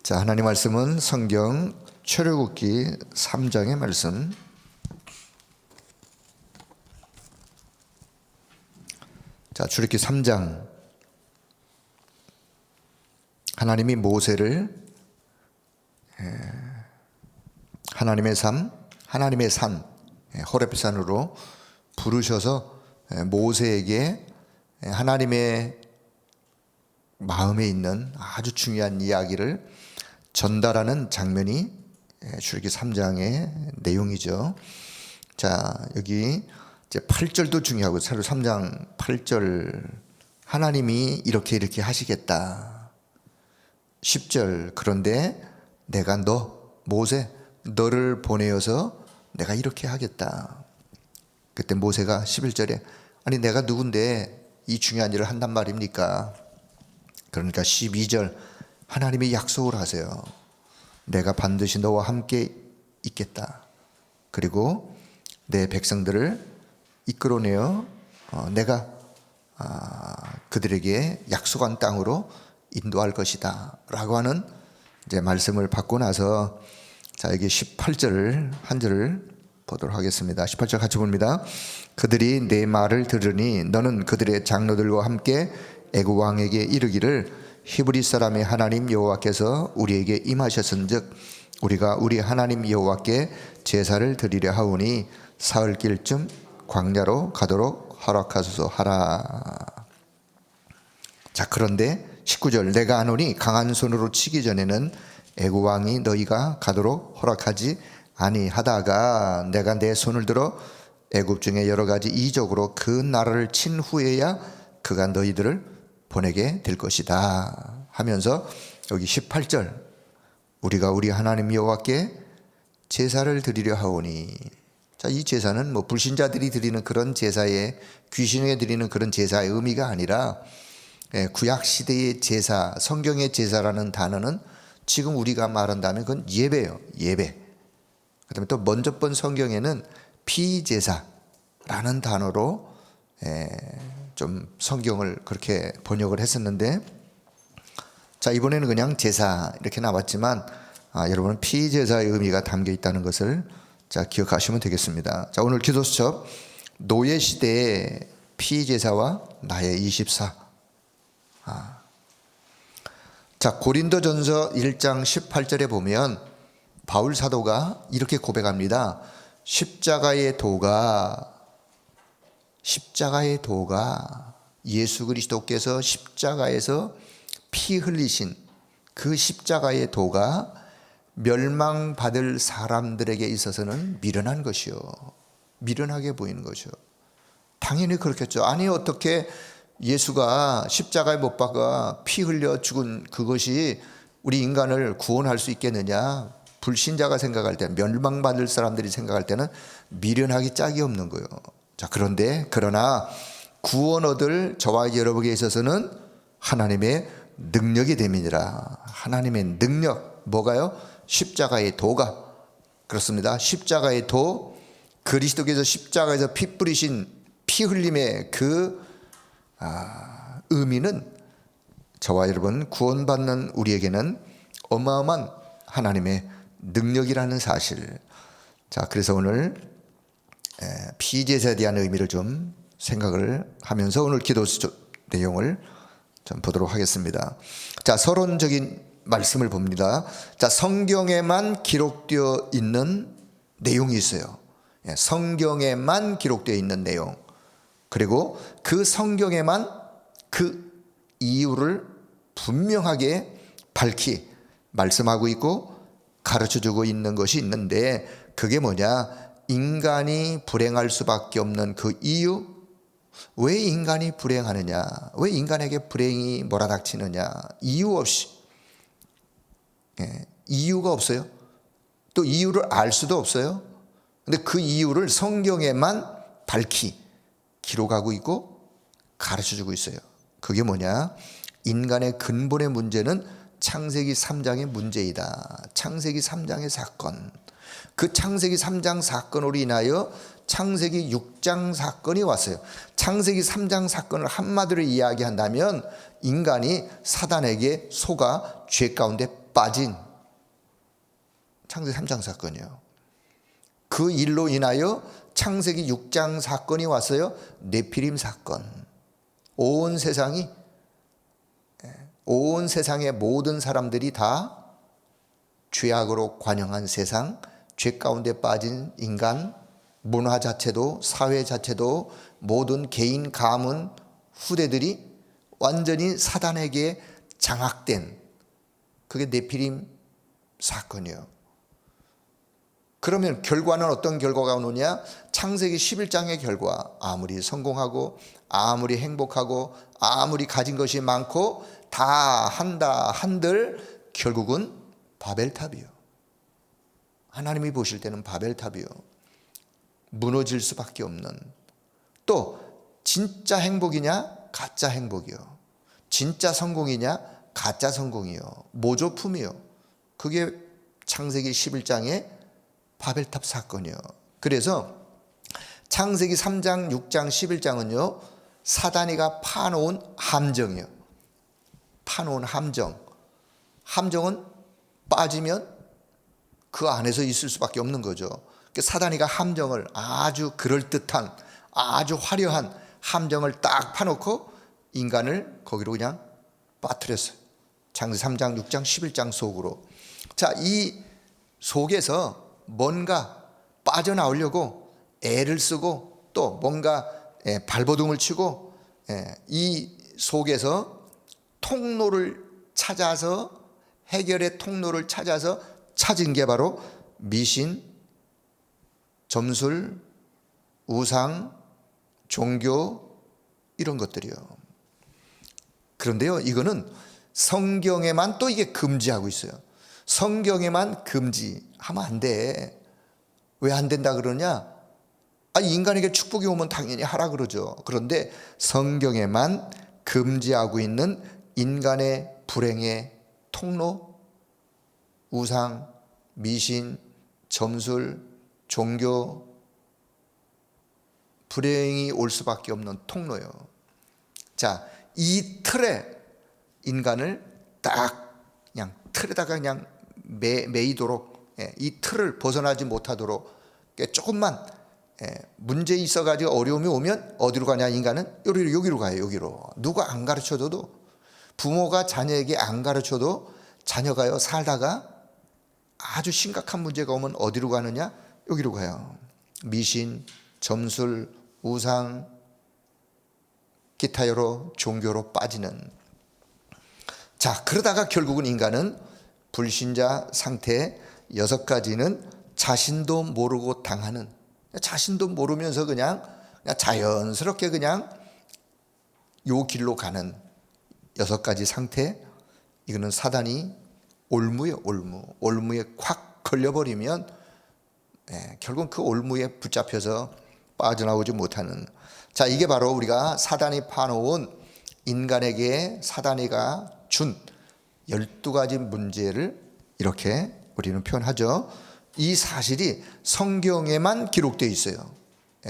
자, 하나님 말씀은 성경 출애굽기 3장의 말씀. 자, 출애굽기 3장. 하나님이 모세를 하나님의 산 호렙산으로 부르셔서 모세에게 하나님의 마음에 있는 아주 중요한 이야기를 전달하는 장면이 출애굽기 3장의 내용이죠. 자, 여기 이제 8절도 중요하고, 3장 8절 하나님이 이렇게 하시겠다. 10절 그런데 내가 모세 너를 보내어서 내가 이렇게 하겠다. 그때 모세가 11절에 아니 내가 누군데 이 중요한 일을 한단 말입니까? 그러니까 12절 하나님이 약속을 하세요. 내가 반드시 너와 함께 있겠다. 그리고 내 백성들을 이끌어내어 내가 그들에게 약속한 땅으로 인도할 것이다 라고 하는 이제 말씀을 받고 나서, 자, 여기 18절 한 절을 보도록 하겠습니다. 18절 같이 봅니다. 그들이 내 말을 들으니 너는 그들의 장로들과 함께 애굽 왕에게 이르기를 히브리 사람의 하나님 여호와께서 우리에게 임하셨은즉 우리가 우리 하나님 여호와께 제사를 드리려 하오니 사흘길쯤 광야로 가도록 허락하소서 하라. 자, 그런데 19절 내가 아노니 강한 손으로 치기 전에는 애굽 왕이 너희가 가도록 허락하지 아니하다가 내가 내 손을 들어 애굽 중에 여러 가지 이적으로 그 나라를 친 후에야 그가 너희들을 보내게 될 것이다 하면서 여기 18절 우리가 우리 하나님 여호와께 제사를 드리려 하오니, 자, 이 제사는 뭐 불신자들이 드리는 그런 제사에, 귀신에게 드리는 그런 제사의 의미가 아니라 구약 시대의 제사, 성경의 제사라는 단어는 지금 우리가 말한다면 그건 예배예요. 예배. 그다음에 또 먼저 본 성경에는 피제사라는 단어로 좀 성경을 그렇게 번역을 했었는데, 자, 이번에는 그냥 제사 이렇게 나왔지만 여러분은 피제사의 의미가 담겨 있다는 것을 자 기억하시면 되겠습니다. 자, 오늘 기도 수첩 노예 시대의 피제사와 나의 24. 자, 고린도전서 1장 18절에 보면 바울 사도가 이렇게 고백합니다. 십자가의 도가 예수 그리스도께서 십자가에서 피 흘리신 그 십자가의 도가 멸망받을 사람들에게 있어서는 미련한 것이요, 미련하게 보이는 것이요. 당연히 그렇겠죠. 아니 어떻게 예수가 십자가에 못 박아 피 흘려 죽은 그것이 우리 인간을 구원할 수 있겠느냐. 불신자가 생각할 때, 멸망받을 사람들이 생각할 때는 미련하기 짝이 없는 거예요. 자, 그러나 구원 얻을 저와 여러분에게 있어서는 하나님의 능력이 됨이니라. 하나님의 능력, 뭐가요? 십자가의 도가. 그렇습니다. 십자가의 도, 그리스도께서 십자가에서 피 뿌리신 피 흘림의 그 의미는 저와 여러분 구원받는 우리에게는 어마어마한 하나님의 능력이라는 사실. 자, 그래서 오늘 피제사에 대한 의미를 좀 생각을 하면서 오늘 기도 내용을 좀 보도록 하겠습니다. 자, 서론적인 말씀을 봅니다. 자, 성경에만 기록되어 있는 내용이 있어요. 성경에만 기록되어 있는 내용. 그리고 그 성경에만 그 이유를 분명하게 밝히 말씀하고 있고 가르쳐주고 있는 것이 있는데, 그게 뭐냐? 인간이 불행할 수밖에 없는 그 이유. 왜 인간이 불행하느냐? 왜 인간에게 불행이 몰아닥치느냐? 이유 없이, 이유가 없어요. 또 이유를 알 수도 없어요. 근데 그 이유를 성경에만 밝히 기록하고 있고 가르쳐주고 있어요. 그게 뭐냐? 인간의 근본의 문제는 창세기 3장의 문제이다. 창세기 3장의 사건. 그 창세기 3장 사건으로 인하여 창세기 6장 사건이 왔어요. 창세기 3장 사건을 한마디로 이야기한다면 인간이 사단에게 속아 죄 가운데 빠진 창세기 3장 사건이에요. 그 일로 인하여 창세기 6장 사건이 왔어요. 네피림 사건. 온 세상의 모든 사람들이 다 죄악으로 관영한 세상, 죄 가운데 빠진 인간, 문화 자체도 사회 자체도 모든 개인 가문 후대들이 완전히 사단에게 장악된 그게 네피림 사건이에요. 그러면 결과는 어떤 결과가 오느냐? 창세기 11장의 결과. 아무리 성공하고 아무리 행복하고 아무리 가진 것이 많고 다 한다 한들 결국은 바벨탑이요. 하나님이 보실 때는 바벨탑이요. 무너질 수밖에 없는. 또 진짜 행복이냐 가짜 행복이요. 진짜 성공이냐 가짜 성공이요. 모조품이요. 그게 창세기 11장의 바벨탑 사건이요. 그래서 창세기 3장, 6장, 11장은요. 사단이가 파놓은 함정이요. 파놓은 함정. 함정은 빠지면 그 안에서 있을 수밖에 없는 거죠. 사단이가 함정을 아주 그럴듯한 아주 화려한 함정을 딱 파놓고 인간을 거기로 그냥 빠뜨렸어요. 창세기 3장, 6장, 11장 속으로. 자, 이 속에서 뭔가 빠져나오려고 애를 쓰고 또 뭔가 발버둥을 치고 이 속에서 통로를 찾아서 해결의 통로를 찾아서 찾은 게 바로 미신, 점술, 우상, 종교 이런 것들이요. 그런데요, 이거는 성경에만 또 이게 금지하고 있어요. 성경에만 금지하면 안 돼. 왜 안 된다 그러냐? 인간에게 축복이 오면 당연히 하라 그러죠. 그런데 성경에만 금지하고 있는 인간의 불행의 통로, 우상, 미신, 점술, 종교, 불행이 올 수밖에 없는 통로요. 자, 이 틀에 인간을 딱 그냥 틀에다가 그냥 매이도록 이 틀을 벗어나지 못하도록 조금만 문제 있어가지고 어려움이 오면 어디로 가냐? 인간은 여기로 가요. 여기로. 누가 안 가르쳐줘도, 부모가 자녀에게 안 가르쳐도 자녀가요 살다가 아주 심각한 문제가 오면 어디로 가느냐? 여기로 가요. 미신, 점술, 우상, 기타 여러 종교로 빠지는. 자, 그러다가 결국은 인간은 불신자 상태 6가지는 자신도 모르고 당하는, 자신도 모르면서 그냥 자연스럽게 그냥 요 길로 가는 6가지 상태. 이거는 사단이 올무예요. 올무에 콱 걸려버리면 결국은 그 올무에 붙잡혀서 빠져나오지 못하는. 자, 이게 바로 우리가 사단이 파놓은 인간에게 사단이가 준 12가지 문제를 이렇게 우리는 표현하죠. 이 사실이 성경에만 기록되어 있어요.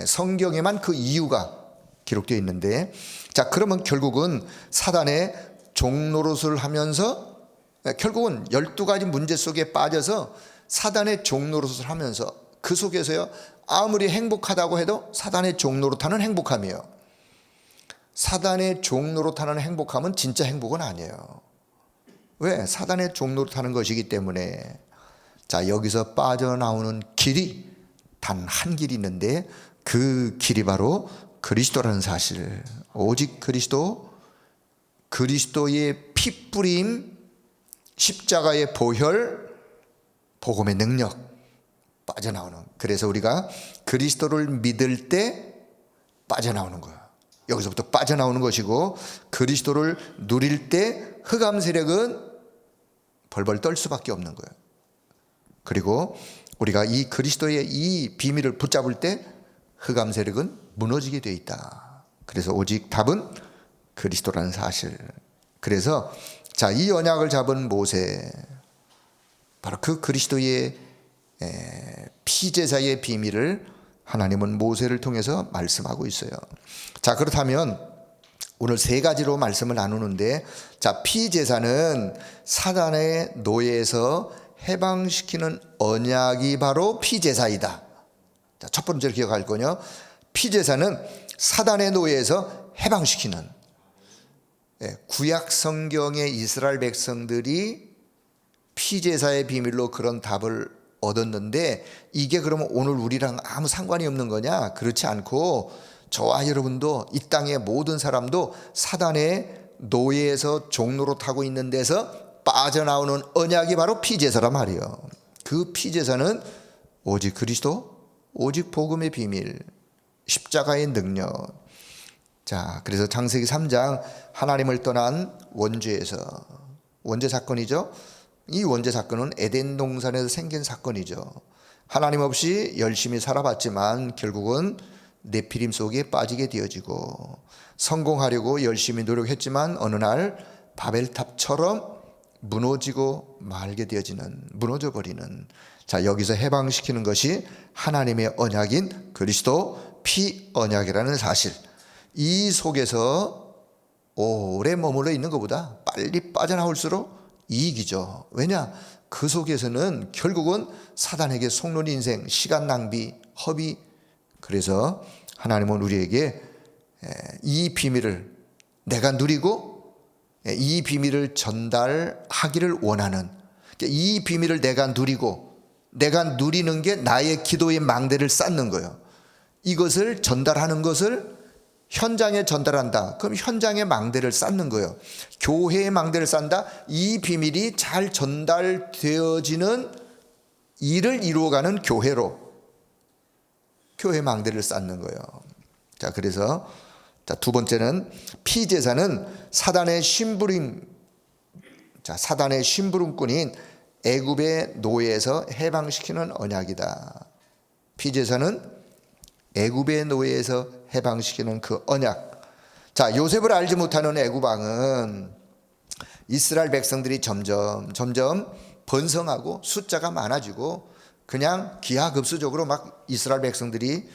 성경에만 그 이유가 기록되어 있는데, 자, 그러면 결국은 사단의 종노릇을 하면서 결국은 12가지 문제 속에 빠져서 사단의 종노릇을 하면서 그 속에서요 아무리 행복하다고 해도 사단의 종노릇하는 행복함이에요. 사단의 종노릇하는 행복함은 진짜 행복은 아니에요. 왜? 사단의 종노릇하는 것이기 때문에. 자, 여기서 빠져나오는 길이 단 한 길이 있는데 그 길이 바로 그리스도라는 사실. 오직 그리스도, 그리스도의 피뿌림, 십자가의 보혈, 복음의 능력 빠져나오는. 그래서 우리가 그리스도를 믿을 때 빠져나오는 거야. 여기서부터 빠져나오는 것이고, 그리스도를 누릴 때 흑암 세력은 벌벌 떨 수밖에 없는 거예요. 그리고 우리가 이 그리스도의 이 비밀을 붙잡을 때 흑암 세력은 무너지게 되어 있다. 그래서 오직 답은 그리스도라는 사실. 그래서 자, 이 언약을 잡은 모세, 바로 그 그리스도의 피제사의 비밀을 하나님은 모세를 통해서 말씀하고 있어요. 자, 그렇다면 오늘 세 가지로 말씀을 나누는데, 자, 피제사는 사단의 노예에서 해방시키는 언약이 바로 피제사이다. 자, 첫 번째로 기억할 거요. 피제사는 사단의 노예에서 해방시키는. 구약 성경의 이스라엘 백성들이 피제사의 비밀로 그런 답을 얻었는데, 이게 그러면 오늘 우리랑 아무 상관이 없는 거냐? 그렇지 않고 저와 여러분도, 이 땅의 모든 사람도 사단의 노예에서 종노릇하고 있는 데서 빠져나오는 언약이 바로 피제사란 말이에요. 그 피제사는 오직 그리스도, 오직 복음의 비밀, 십자가의 능력. 자, 그래서 창세기 3장 하나님을 떠난 원죄에서, 원죄 사건이죠. 이 원죄 사건은 에덴 동산에서 생긴 사건이죠. 하나님 없이 열심히 살아봤지만 결국은 네피림 속에 빠지게 되어지고, 성공하려고 열심히 노력했지만 어느 날 바벨탑처럼 무너지고 말게 되어지는, 무너져 버리는. 자, 여기서 해방시키는 것이 하나님의 언약인 그리스도 피 언약이라는 사실. 이 속에서 오래 머물러 있는 것보다 빨리 빠져나올수록 이익이죠. 왜냐? 그 속에서는 결국은 사단에게 속는 인생, 시간 낭비, 허비. 그래서 하나님은 우리에게 이 비밀을 내가 누리고 이 비밀을 전달하기를 원하는, 이 비밀을 내가 누리고 내가 누리는 게 나의 기도의 망대를 쌓는 거예요. 이것을 전달하는 것을 현장에 전달한다. 그럼 현장의 망대를 쌓는 거예요. 교회의 망대를 쌓는다. 이 비밀이 잘 전달되어지는 일을 이루어가는 교회로 교회 망대를 쌓는 거예요. 자, 그래서 자, 두 번째는 피제사는 사단의 심부름, 자, 사단의 심부름꾼인 애굽의 노예에서 해방시키는 언약이다. 피제사는 애굽의 노예에서 해방시키는 그 언약. 자, 요셉을 알지 못하는 애굽 왕은 이스라엘 백성들이 점점 번성하고 숫자가 많아지고 그냥 기하급수적으로 막 이스라엘 백성들이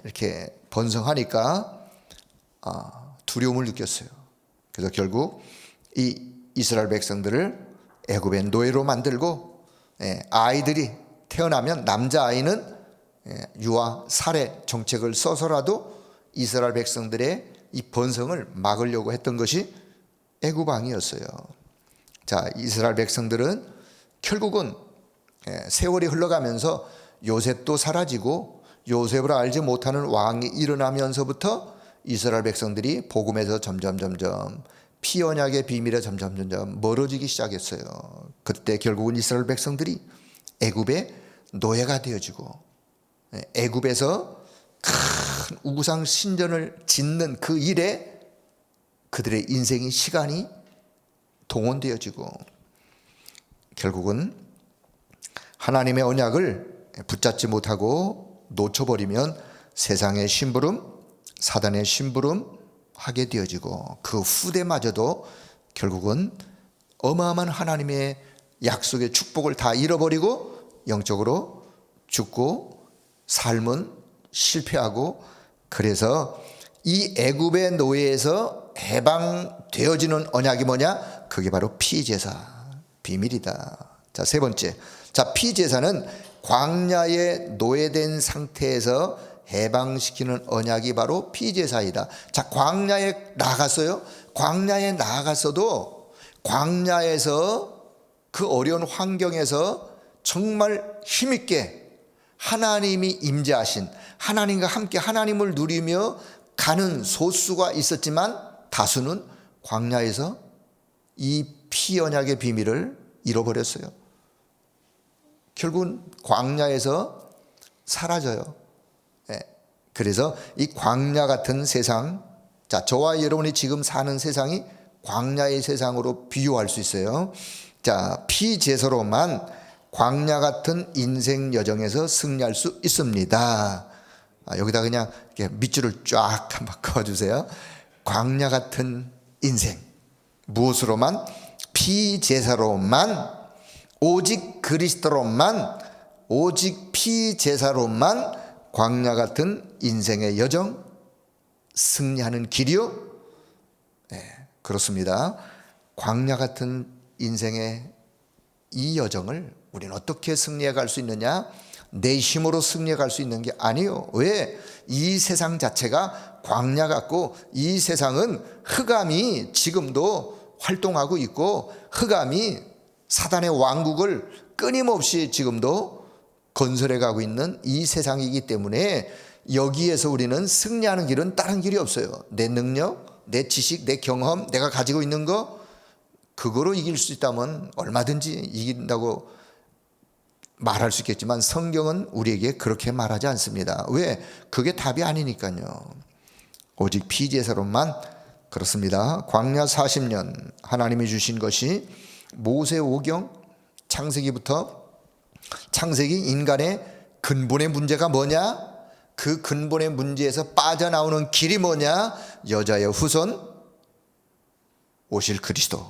이렇게 번성하니까 두려움을 느꼈어요. 그래서 결국 이 이스라엘 백성들을 애굽의 노예로 만들고, 아이들이 태어나면 남자아이는 유아 살해 정책을 써서라도 이스라엘 백성들의 이 번성을 막으려고 했던 것이 애굽 왕이었어요. 자, 이스라엘 백성들은 결국은 세월이 흘러가면서 요셉도 사라지고 요셉을 알지 못하는 왕이 일어나면서부터 이스라엘 백성들이 복음에서 점점 피 언약의 비밀에 점점 멀어지기 시작했어요. 그때 결국은 이스라엘 백성들이 애굽의 노예가 되어지고, 애굽에서 큰 우상 신전을 짓는 그 일에 그들의 인생의 시간이 동원되어지고, 결국은 하나님의 언약을 붙잡지 못하고 놓쳐버리면 세상의 심부름, 사단의 심부름 하게 되어지고, 그 후대마저도 결국은 어마어마한 하나님의 약속의 축복을 다 잃어버리고 영적으로 죽고 삶은 실패하고, 그래서 이 애굽의 노예에서 해방되어지는 언약이 뭐냐? 그게 바로 피제사 비밀이다. 자, 세 번째. 자, 피제사는 광야에 노예된 상태에서 해방시키는 언약이 바로 피제사이다. 자, 광야에 나갔어요. 광야에 나갔어도 광야에서 그 어려운 환경에서 정말 힘있게 하나님이 임재하신, 하나님과 함께 하나님을 누리며 가는 소수가 있었지만 다수는 광야에서 이 피언약의 비밀을 잃어버렸어요. 결국은 광야에서 사라져요. 그래서 이 광야 같은 세상, 자, 저와 여러분이 지금 사는 세상이 광야의 세상으로 비유할 수 있어요. 자, 피제사로만 광야 같은 인생 여정에서 승리할 수 있습니다. 여기다 그냥 이렇게 밑줄을 쫙 한번 그어주세요. 광야 같은 인생, 무엇으로만? 피제사로만, 오직 그리스도로만, 오직 피제사로만 광야 같은 인생의 여정 승리하는 길이요, 그렇습니다. 광야 같은 인생의 이 여정을 우리는 어떻게 승리해 갈 수 있느냐? 내 힘으로 승리해 갈 수 있는 게 아니에요. 왜? 이 세상 자체가 광야 같고, 이 세상은 흑암이 지금도 활동하고 있고, 흑암이 사단의 왕국을 끊임없이 지금도 건설해 가고 있는 이 세상이기 때문에 여기에서 우리는 승리하는 길은 다른 길이 없어요. 내 능력, 내 지식, 내 경험, 내가 가지고 있는 거, 그거로 이길 수 있다면 얼마든지 이긴다고 말할 수 있겠지만 성경은 우리에게 그렇게 말하지 않습니다. 왜? 그게 답이 아니니까요. 오직 피제사로만. 그렇습니다. 광야 40년 하나님이 주신 것이 모세오경, 창세기부터, 창세기 인간의 근본의 문제가 뭐냐? 그 근본의 문제에서 빠져나오는 길이 뭐냐? 여자의 후손, 오실 그리스도,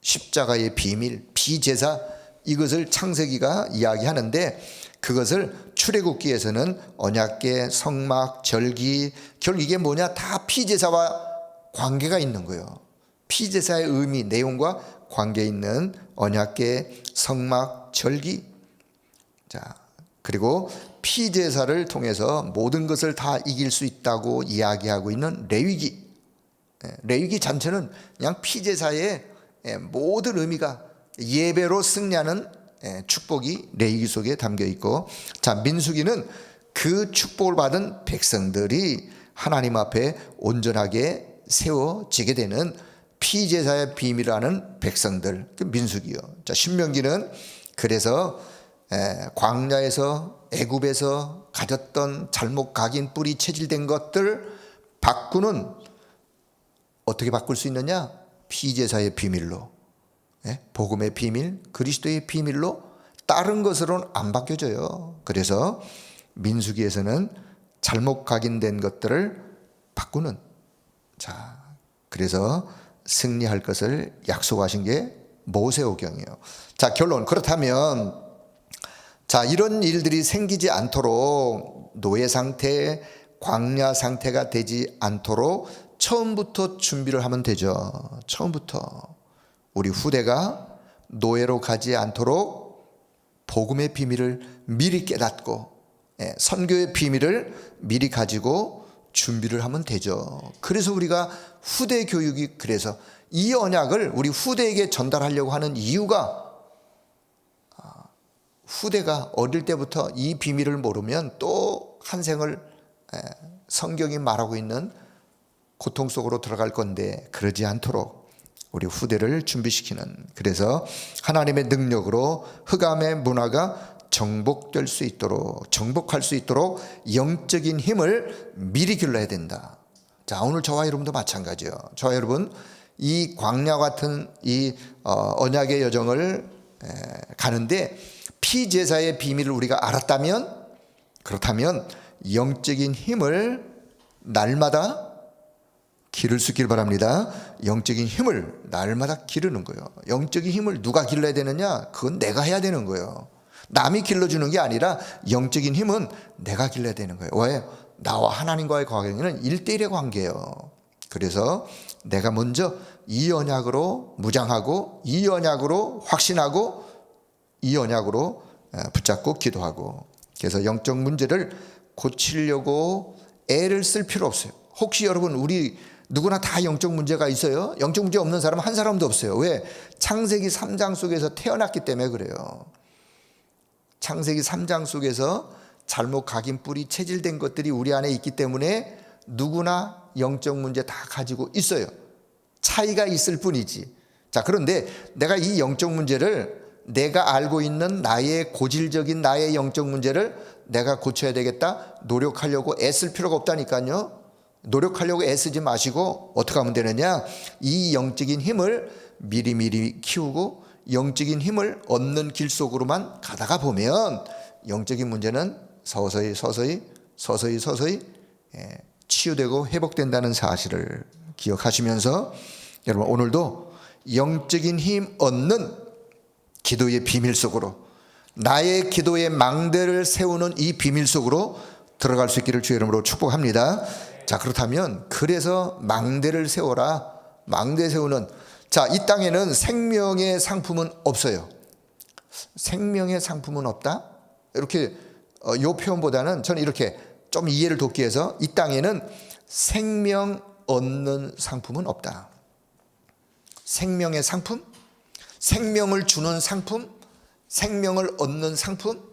십자가의 비밀, 피제사, 이것을 창세기가 이야기하는데, 그것을 출애굽기에서는 언약궤, 성막, 절기, 결국 이게 뭐냐? 다 피제사와 관계가 있는 거예요. 피제사의 의미, 내용과 관계 있는 언약궤, 성막, 절기. 자, 그리고 피제사를 통해서 모든 것을 다 이길 수 있다고 이야기하고 있는 레위기. 레위기 전체는 그냥 피제사의 모든 의미가 예배로 승리하는 축복이 레위기 속에 담겨 있고, 자, 민수기는 그 축복을 받은 백성들이 하나님 앞에 온전하게 세워지게 되는 피제사의 비밀이라는 백성들, 민수기요. 자, 신명기는 그래서 광야에서, 애굽에서 가졌던 잘못 각인 뿌리 체질된 것들 바꾸는, 어떻게 바꿀 수 있느냐? 피제사의 비밀로, 복음의 비밀, 그리스도의 비밀로. 다른 것으로는 안 바뀌어져요. 그래서 민수기에서는 잘못 각인된 것들을 바꾸는, 자, 그래서 승리할 것을 약속하신 게 모세오경이에요. 자, 결론. 그렇다면, 자, 이런 일들이 생기지 않도록, 노예 상태, 광야 상태가 되지 않도록 처음부터 준비를 하면 되죠. 처음부터 우리 후대가 노예로 가지 않도록 복음의 비밀을 미리 깨닫고, 선교의 비밀을 미리 가지고 준비를 하면 되죠. 그래서 우리가 후대 교육이, 그래서 이 언약을 우리 후대에게 전달하려고 하는 이유가, 후대가 어릴 때부터 이 비밀을 모르면 또 한 생을 성경이 말하고 있는 고통 속으로 들어갈 건데, 그러지 않도록 우리 후대를 준비시키는, 그래서 하나님의 능력으로 흑암의 문화가 정복될 수 있도록, 정복할 수 있도록 영적인 힘을 미리 길러야 된다. 자, 오늘 저와 여러분도 마찬가지예요. 저와 여러분, 이 광야 같은 이 언약의 여정을 가는데 피제사의 비밀을 우리가 알았다면, 그렇다면 영적인 힘을 날마다 기를 수 있길 바랍니다. 영적인 힘을 날마다 기르는 거예요. 영적인 힘을 누가 길러야 되느냐? 그건 내가 해야 되는 거예요. 남이 길러주는 게 아니라 영적인 힘은 내가 길러야 되는 거예요. 왜? 나와 하나님과의 관계는 1대1의 관계예요. 그래서 내가 먼저 이 언약으로 무장하고, 이 언약으로 확신하고, 이 언약으로 붙잡고 기도하고, 그래서 영적 문제를 고치려고 애를 쓸 필요 없어요. 혹시 여러분, 우리 누구나 다 영적 문제가 있어요? 영적 문제 없는 사람은 한 사람도 없어요. 왜? 창세기 3장 속에서 태어났기 때문에 그래요. 창세기 3장 속에서 잘못 각인 뿌리 체질된 것들이 우리 안에 있기 때문에 누구나 영적 문제 다 가지고 있어요. 차이가 있을 뿐이지. 자, 그런데 내가 이 영적 문제를, 내가 알고 있는 나의 고질적인 나의 영적 문제를 내가 고쳐야 되겠다, 노력하려고 애쓸 필요가 없다니까요. 노력하려고 애쓰지 마시고 어떻게 하면 되느냐? 이 영적인 힘을 미리미리 키우고 영적인 힘을 얻는 길 속으로만 가다가 보면 영적인 문제는 서서히 치유되고 회복된다는 사실을 기억하시면서, 여러분 오늘도 영적인 힘 얻는 기도의 비밀 속으로, 나의 기도의 망대를 세우는 이 비밀 속으로 들어갈 수 있기를 주의 이름으로 축복합니다. 자, 그렇다면 그래서 망대를 세워라, 망대 세우는. 자, 이 땅에는 생명의 상품은 없어요. 생명의 상품은 없다? 이렇게 요 표현보다는 저는 이렇게 좀 이해를 돕기 위해서 이 땅에는 생명 얻는 상품은 없다. 생명의 상품? 생명을 주는 상품? 생명을 얻는 상품?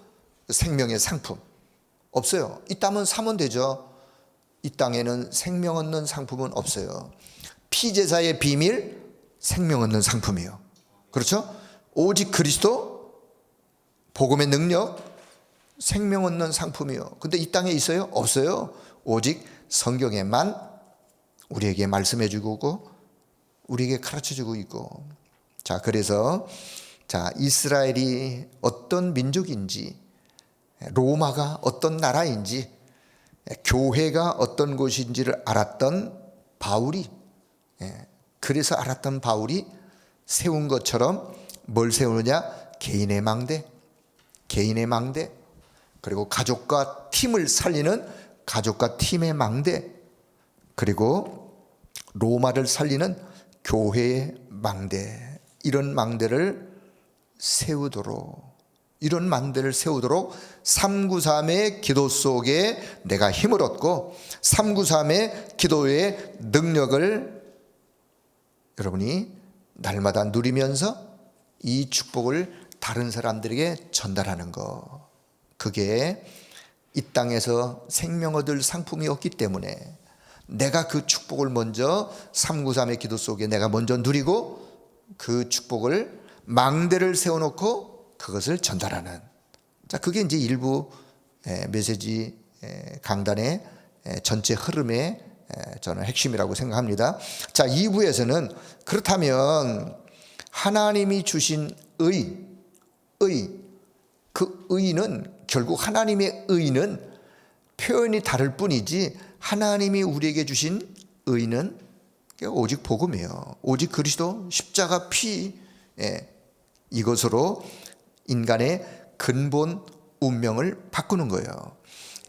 생명의 상품 없어요. 있다면 사면 되죠. 이 땅에는 생명 얻는 상품은 없어요. 피제사의 비밀, 생명 얻는 상품이에요. 그렇죠? 오직 그리스도, 복음의 능력, 생명 얻는 상품이요. 근데 이 땅에 있어요? 없어요. 오직 성경에만 우리에게 말씀해 주고 우리에게 가르쳐 주고 있고. 자, 그래서 이스라엘이 어떤 민족인지, 로마가 어떤 나라인지, 교회가 어떤 곳인지를 알았던 바울이, 그래서 알았던 바울이 세운 것처럼 뭘 세우느냐? 개인의 망대, 그리고 가족과 팀을 살리는 가족과 팀의 망대, 그리고 로마를 살리는 교회의 망대, 이런 망대를 세우도록 393의 기도 속에 내가 힘을 얻고 393의 기도의 능력을 여러분이 날마다 누리면서 이 축복을 다른 사람들에게 전달하는 것, 그게 이 땅에서 생명 얻을 상품이 없기 때문에 내가 그 축복을 먼저 393의 기도 속에 내가 먼저 누리고 그 축복을 망대를 세워놓고 그것을 전달하는. 자, 그게 이제 일부 메시지 강단의 전체 흐름의 저는 핵심이라고 생각합니다. 자, 2부에서는 그렇다면 하나님이 주신 그 의는 결국 하나님의 의는 표현이 다를 뿐이지 하나님이 우리에게 주신 의는 오직 복음이에요. 오직 그리스도 십자가 피, 이것으로 인간의 근본 운명을 바꾸는 거예요.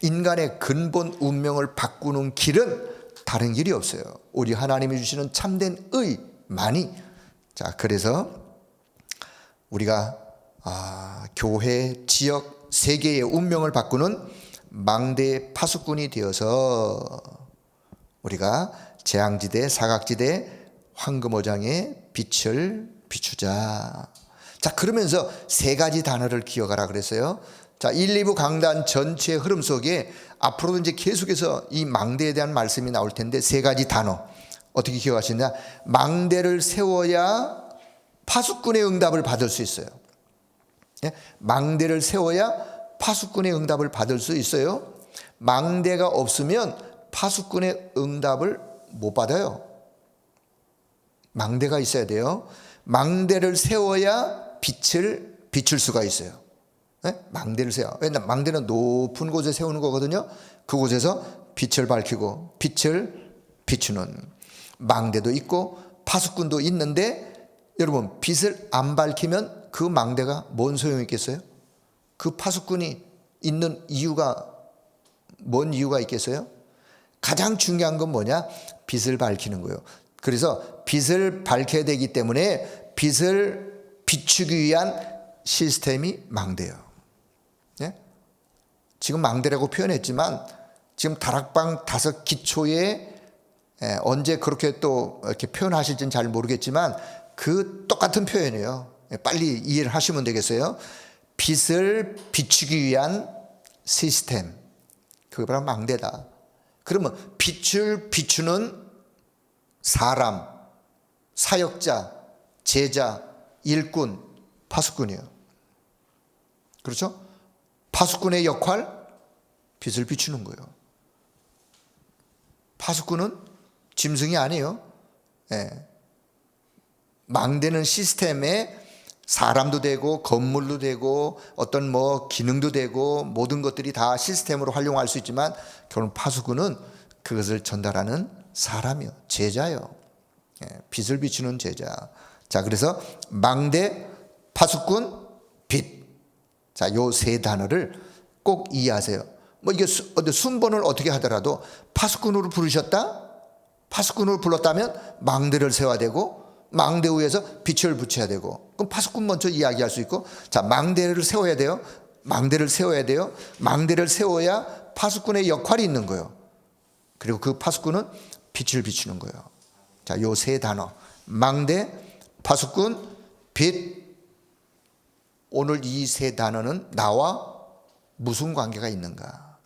인간의 근본 운명을 바꾸는 길은 다른 길이 없어요. 오직 하나님이 주시는 참된 의만이. 자, 그래서 우리가 교회, 지역, 세계의 운명을 바꾸는 망대 파수꾼이 되어서 우리가 재앙지대, 사각지대, 황금어장의 빛을 비추자. 자, 그러면서 세 가지 단어를 기억하라 그랬어요. 자, 1, 2부 강단 전체의 흐름 속에 앞으로도 이제 계속해서 이 망대에 대한 말씀이 나올 텐데 세 가지 단어 어떻게 기억하시냐? 망대를 세워야 파수꾼의 응답을 받을 수 있어요. 망대를 세워야 파수꾼의 응답을 받을 수 있어요. 망대가 없으면 파수꾼의 응답을 못 받아요. 망대가 있어야 돼요. 망대를 세워야 빛을 비출 수가 있어요. 망대를 세워. 왜냐하면 망대는 높은 곳에 세우는 거거든요. 그곳에서 빛을 밝히고 빛을 비추는 망대도 있고 파수꾼도 있는데, 여러분 빛을 안 밝히면 그 망대가 뭔 소용이 있겠어요? 그 파수꾼이 있는 이유가 뭔 이유가 있겠어요? 가장 중요한 건 뭐냐? 빛을 밝히는 거예요. 그래서 빛을 밝혀야 되기 때문에 빛을 비추기 위한 시스템이 망대예요. 지금 망대라고 표현했지만 지금 다락방 5기초에 언제 그렇게 또 이렇게 표현하실지는 잘 모르겠지만 그 똑같은 표현이에요. 빨리 이해를 하시면 되겠어요. 빛을 비추기 위한 시스템, 그게 바로 망대다. 그러면 빛을 비추는 사람, 사역자, 제자, 일꾼, 파수꾼이에요. 그렇죠? 파수꾼의 역할, 빛을 비추는 거예요. 파수꾼은 짐승이 아니에요. 망대는 시스템에 사람도 되고 건물도 되고 어떤 기능도 되고 모든 것들이 다 시스템으로 활용할 수 있지만 결국 파수꾼은 그것을 전달하는 사람이요, 제자요. 빛을 비추는 제자. 자, 그래서 망대, 파수꾼, 빛. 자, 요 세 단어를 꼭 이해하세요. 이게 순번을 어떻게 하더라도 파수꾼으로 부르셨다? 파수꾼을 불렀다면 망대를 세워야 되고 망대 위에서 빛을 붙여야 되고, 그럼 파수꾼 먼저 이야기할 수 있고, 자, 망대를 세워야 돼요. 망대를 세워야 돼요. 망대를 세워야 파수꾼의 역할이 있는 거예요. 그리고 그 파수꾼은 빛을 비추는 거예요. 자, 요 세 단어, 망대, 파수꾼, 빛. 오늘 이 세 단어는 나와 무슨 관계가 있는가?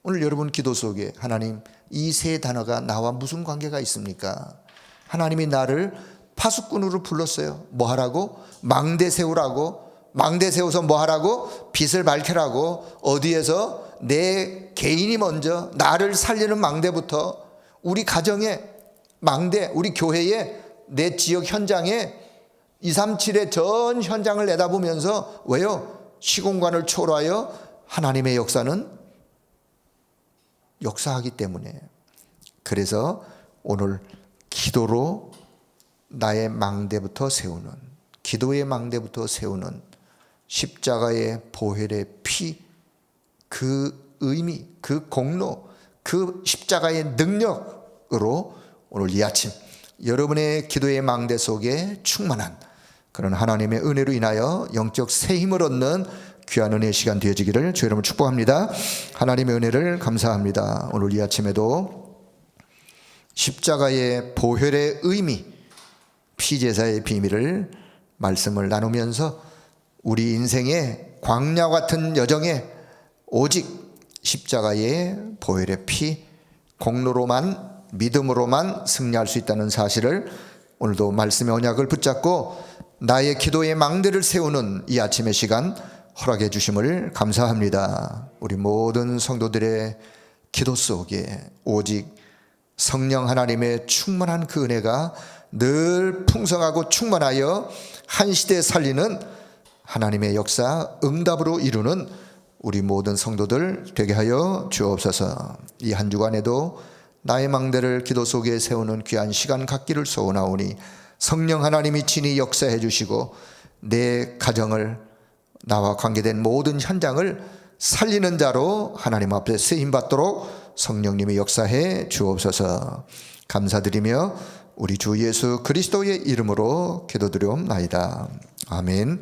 오늘 여러분 기도 속에 하나님, 이 세 단어가 나와 무슨 관계가 있습니까? 하나님이 나를 파수꾼으로 불렀어요. 뭐 하라고? 망대 세우라고. 망대 세워서 뭐 하라고? 빛을 밝히라고. 어디에서? 내 개인이 먼저 나를 살리는 망대부터, 우리 가정의 망대, 우리 교회의, 내 지역 현장에 237의 전 현장을 내다보면서, 왜요? 시공간을 초월하여 하나님의 역사는 역사하기 때문에. 그래서 오늘 기도로 나의 망대부터 세우는, 기도의 망대부터 세우는 십자가의 보혈의 피, 그 의미, 그 공로, 그 십자가의 능력으로 오늘 이 아침 여러분의 기도의 망대 속에 충만한 그런 하나님의 은혜로 인하여 영적 새 힘을 얻는 귀한 은혜의 시간 되어지기를 주 여러분 축복합니다. 하나님의 은혜를 감사합니다. 오늘 이 아침에도 십자가의 보혈의 의미, 피제사의 비밀을 말씀을 나누면서 우리 인생의 광야 같은 여정에 오직 십자가의 보혈의 피, 공로로만, 믿음으로만 승리할 수 있다는 사실을 오늘도 말씀의 언약을 붙잡고 나의 기도의 망대를 세우는 이 아침의 시간 허락해 주심을 감사합니다. 우리 모든 성도들의 기도 속에 오직 성령 하나님의 충만한 그 은혜가 늘 풍성하고 충만하여 한 시대 살리는 하나님의 역사 응답으로 이루는 우리 모든 성도들 되게 하여 주옵소서. 이 한 주간에도 나의 망대를 기도 속에 세우는 귀한 시간 갖기를 소원하오니 성령 하나님이 친히 역사해 주시고 내 가정을, 나와 관계된 모든 현장을 살리는 자로 하나님 앞에 쓰임받도록 성령님이 역사해 주옵소서. 감사드리며 우리 주 예수 그리스도의 이름으로 기도드리옵나이다. 아멘.